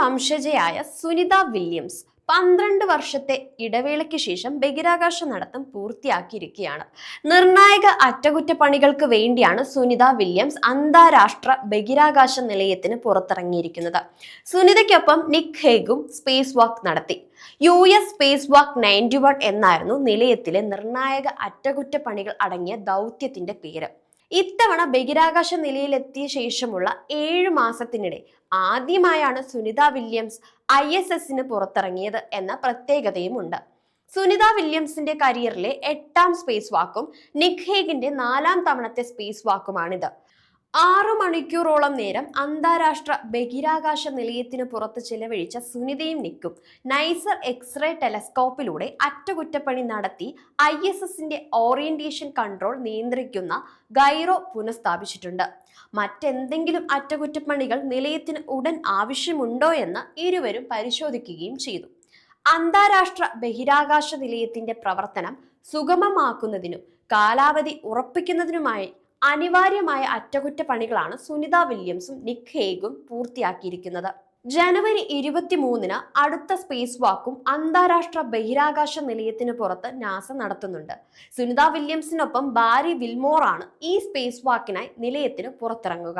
വംശജയായ Sunitha Williams 12 വർഷത്തെ ഇടവേളയ്ക്ക് ശേഷം ബഹിരാകാശ നടത്തം പൂർത്തിയാക്കിയിരിക്കുകയാണ്. നിർണായക അറ്റകുറ്റപ്പണികൾക്ക് വേണ്ടിയാണ് സുനിത വില്യംസ് അന്താരാഷ്ട്ര ബഹിരാകാശ നിലയത്തിന് പുറത്തിറങ്ങിയിരിക്കുന്നത്. സുനിതയ്ക്കൊപ്പം നിക് ഹേഗും സ്പേസ് വാക്ക് നടത്തി. US സ്പേസ് വാക്ക് 91 എന്നായിരുന്നു നിലയത്തിലെ നിർണായക അറ്റകുറ്റപ്പണികൾ അടങ്ങിയ ദൗത്യത്തിന്റെ പേര്. ഇത്തവണ ബഹിരാകാശ നിലയിലെത്തിയ ശേഷമുള്ള 7 മാസത്തിനിടെ ആദ്യമായാണ് സുനിത വില്യംസ് ISSന് പുറത്തിറങ്ങിയത് എന്ന പ്രത്യേകതയുമുണ്ട്. സുനിത വില്യംസിന്റെ കരിയറിലെ 8ാം സ്പേസ് വാക്കും നിക് ഹേഗിന്റെ 4ാം തവണത്തെ സ്പേസ് വാക്കുമാണിത്. 6 മണിക്കൂറോളം നേരം അന്താരാഷ്ട്ര ബഹിരാകാശ നിലയത്തിന് പുറത്ത് ചിലവഴിച്ച സുനിതയും നിക്കും നൈസർ എക്സ്റേ ടെലസ്കോപ്പിലൂടെ അറ്റകുറ്റപ്പണി നടത്തി ISSന്റെ ഓറിയന്റേഷൻ കൺട്രോൾ നിയന്ത്രിക്കുന്ന ഗൈറോ പുനഃസ്ഥാപിച്ചിട്ടുണ്ട്. മറ്റെന്തെങ്കിലും അറ്റകുറ്റപ്പണികൾ നിലയത്തിന് ഉടൻ ആവശ്യമുണ്ടോ എന്ന് ഇരുവരും പരിശോധിക്കുകയും ചെയ്തു. അന്താരാഷ്ട്ര ബഹിരാകാശ നിലയത്തിന്റെ പ്രവർത്തനം സുഗമമാക്കുന്നതിനും കാലാവധി ഉറപ്പിക്കുന്നതിനുമായി അനിവാര്യമായ അറ്റകുറ്റപ്പണികളാണ് സുനിത വില്യംസും നിക് ഹേഗും പൂർത്തിയാക്കിയിരിക്കുന്നത്. ജനുവരി 23-ന് അടുത്ത സ്പേസ് വാക്കും അന്താരാഷ്ട്ര ബഹിരാകാശ നിലയത്തിന് പുറത്ത് നാസ നടത്തുന്നുണ്ട്. സുനിത വില്യംസിനൊപ്പം ബാരി വിൽമോർ ആണ് ഈ സ്പേസ് വാക്കിനായി നിലയത്തിന് പുറത്തിറങ്ങുക.